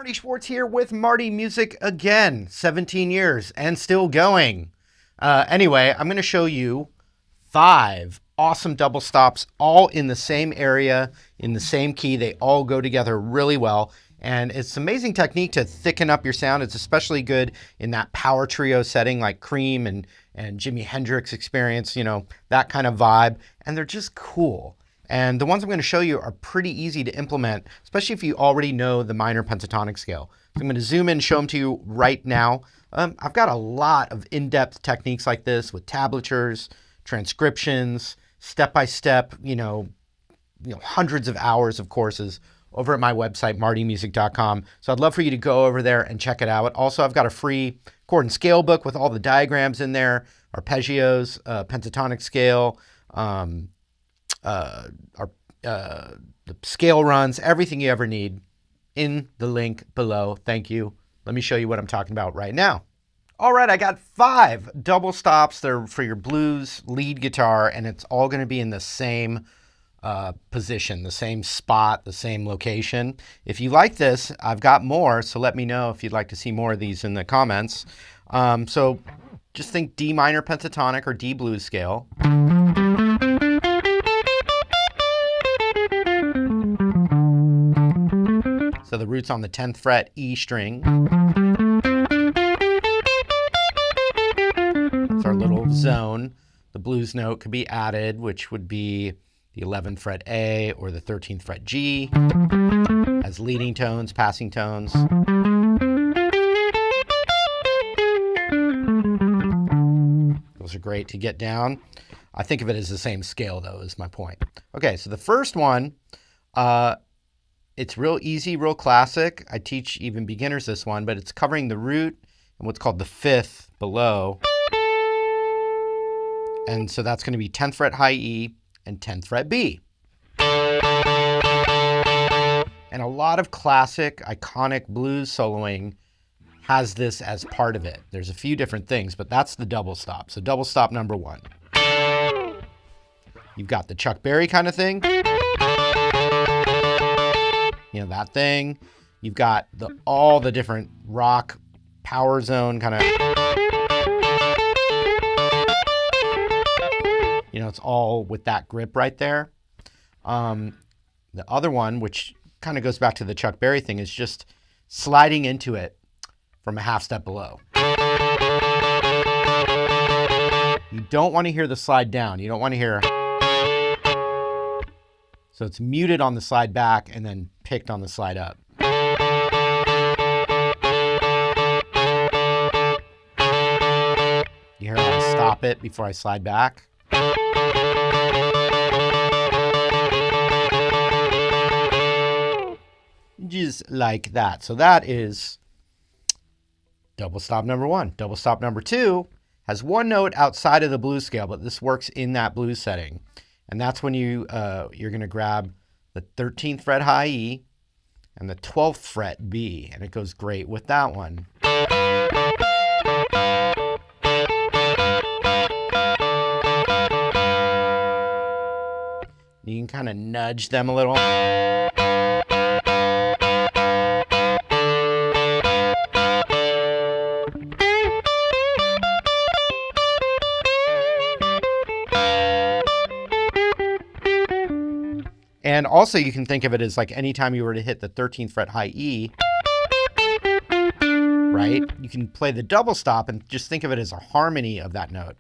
Marty Schwartz here with Marty Music again, 17 years and still going. Anyway, I'm going to show you 5 awesome double stops, all in the same area, in the same key. They all go together really well. And it's an amazing technique to thicken up your sound. It's especially good in that power trio setting like Cream and Jimi Hendrix experience, you know, that kind of vibe. And they're just cool. And the ones I'm going to show you are pretty easy to implement, especially if you already know the minor pentatonic scale. So I'm going to zoom in and show them to you right now. I've got a lot of in-depth techniques like this with tablatures, transcriptions, step-by-step, hundreds of hours of courses over at my website, martymusic.com. So I'd love for you to go over there and check it out. Also, I've got a free chord and scale book with all the diagrams in there, arpeggios, pentatonic scale, the scale runs, everything you ever need in the link below. Thank you. Let me show you what I'm talking about right now. All right, I got 5 double stops. They're for your blues lead guitar, and it's all going to be in the same position, the same spot, the same location. If you like this, I've got more, so let me know if you'd like to see more of these in the comments. So just think D minor pentatonic or D blues scale. So the root's on the 10th fret E string. That's our little zone. The blues note could be added, which would be the 11th fret A or the 13th fret G as leading tones, passing tones. Those are great to get down. I think of it as the same scale, though, is my point. Okay, so the first one, it's real easy, real classic. I teach even beginners this one, but it's covering the root and what's called the 5th below. And so that's going to be 10th fret high E and 10th fret B. And a lot of classic, iconic blues soloing has this as part of it. There's a few different things, but that's the double stop. So double stop number 1. You've got the Chuck Berry kind of thing. You know, that thing. You've got all the different rock power zone kind of, it's all with that grip right there. The other one, which kind of goes back to the Chuck Berry thing, is just sliding into it from a half step below. You don't want to hear the slide down. You don't want to hear. So it's muted on the slide back and then picked on the slide up. You hear how I stop it before I slide back? Just like that. So that is double stop number 1. Double stop number 2 has one note outside of the blues scale, but this works in that blues setting. And that's when you're going to grab the 13th fret high E and the 12th fret B, and it goes great with that one. You can kind of nudge them a little. And also you can think of it as like anytime you were to hit the 13th fret high E, right? You can play the double stop and just think of it as a harmony of that note.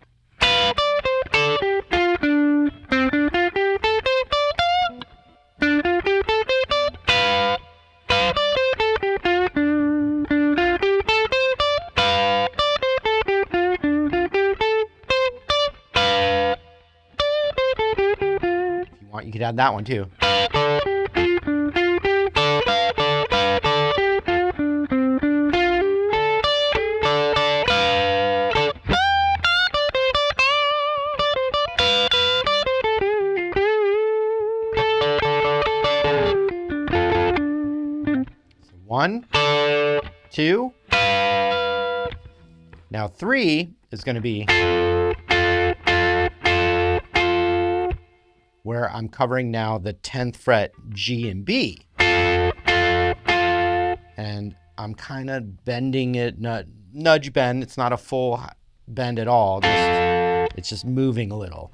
If you want, you could add that one too. One, 2. Now 3 is going to be where I'm covering now the 10th fret G and B. And I'm kind of bending it, nudge bend. It's not a full bend at all. It's just moving a little.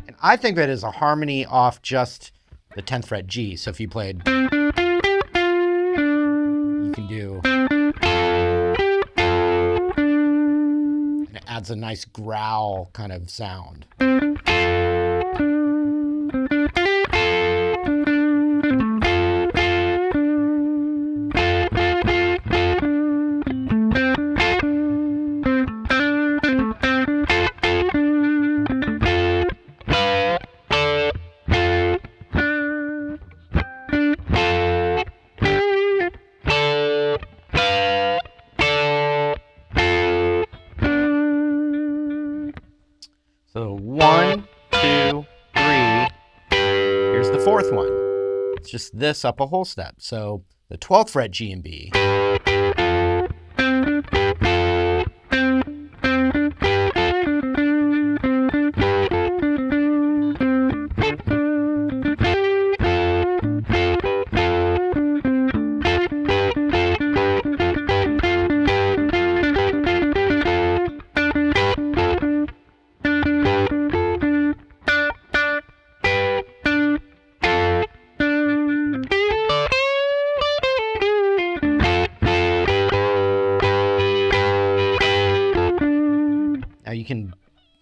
And I think that is a harmony off just the 10th fret G. So if you played, you can do, and it adds a nice growl kind of sound. So 1, 2, 3. Here's the fourth one. It's just this up a whole step. So the 12th fret G and B. Now you can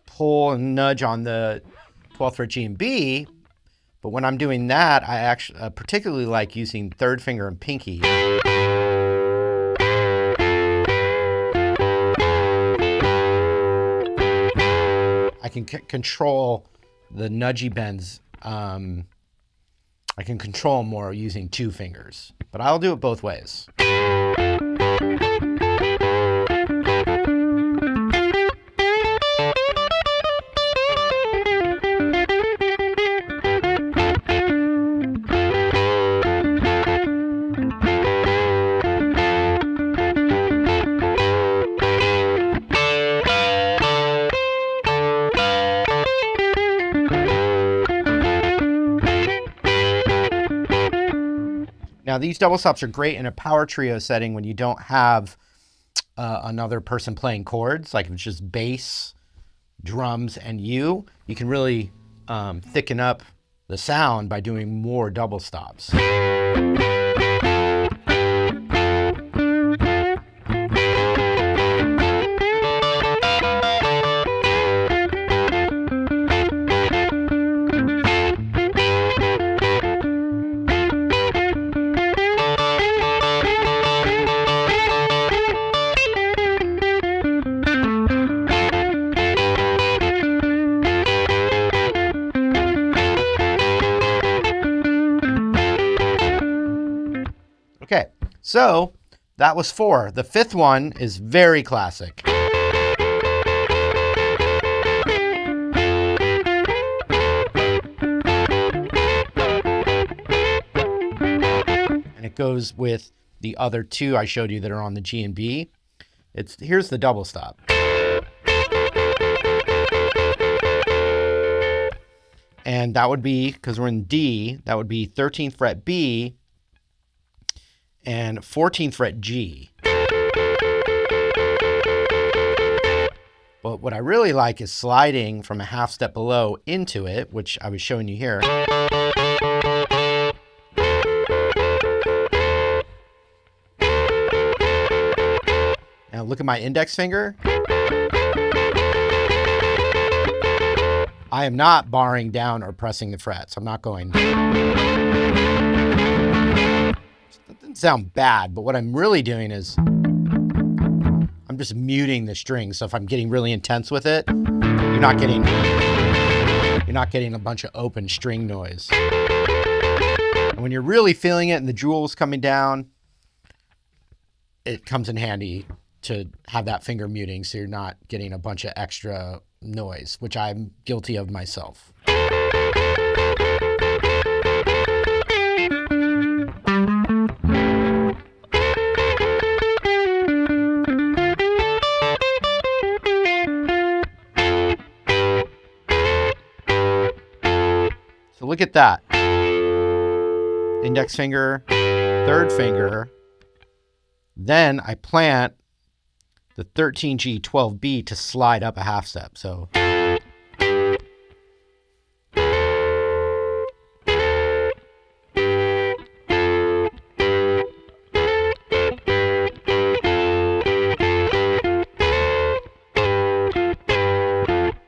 pull and nudge on the 12th fret G and B, but when I'm doing that, I actually particularly like using third finger and pinky. I can control the nudgy bends. I can control them more using two fingers, but I'll do it both ways. Now these double stops are great in a power trio setting when you don't have another person playing chords, like if it's just bass, drums, and you can really thicken up the sound by doing more double stops. Okay, so that was 4. The 5th one is very classic. And it goes with the other 2 I showed you that are on the G and B. Here's the double stop. And that would be, because we're in D, that would be 13th fret B and 14th fret G. But what I really like is sliding from a half step below into it, which I was showing you here. Now look at my index finger. I am not barring down or pressing the frets. I'm not going. That doesn't sound bad, but what I'm really doing is I'm just muting the string. So if I'm getting really intense with it, you're not getting a bunch of open string noise. And when you're really feeling it and the jewel's coming down, it comes in handy to have that finger muting so you're not getting a bunch of extra noise, which I'm guilty of myself. look at that. Index finger, third finger. Then I plant the 13G, 12B to slide up a half step. So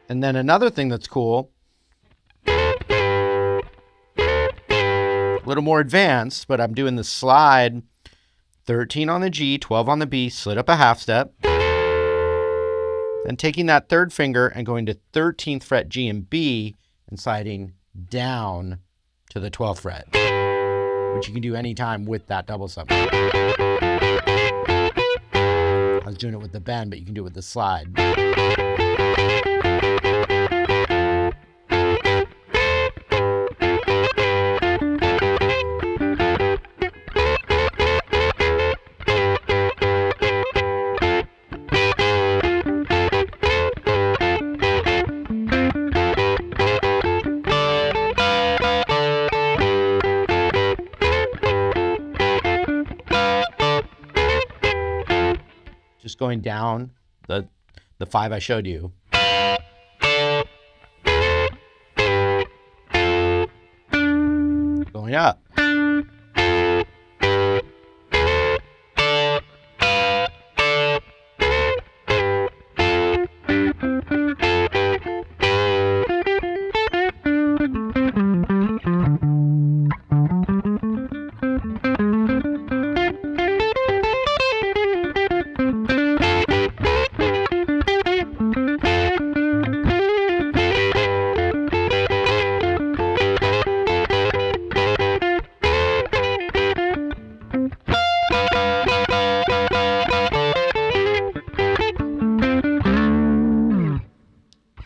and then another thing that's cool, a little more advanced, but I'm doing the slide 13 on the G, 12 on the B, slid up a half step. Then taking that third finger and going to 13th fret G and B and sliding down to the 12th fret, which you can do anytime with that double step. I was doing it with the bend, but you can do it with the slide. Just going down the 5 I showed you. Going up.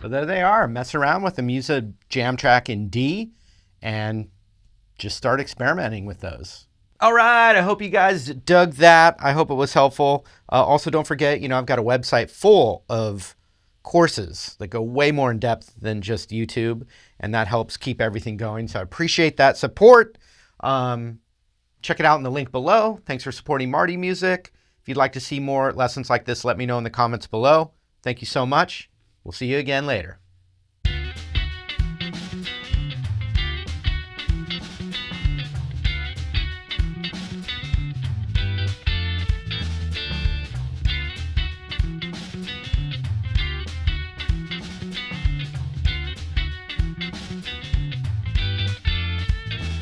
So there they are. Mess around with the Musa jam track in D and just start experimenting with those. All right, I hope you guys dug that. I hope it was helpful. Also, don't forget, I've got a website full of courses that go way more in depth than just YouTube, and that helps keep everything going. So I appreciate that support. Check it out in the link below. Thanks for supporting Marty Music. If you'd like to see more lessons like this, let me know in the comments below. Thank you so much. We'll see you again later.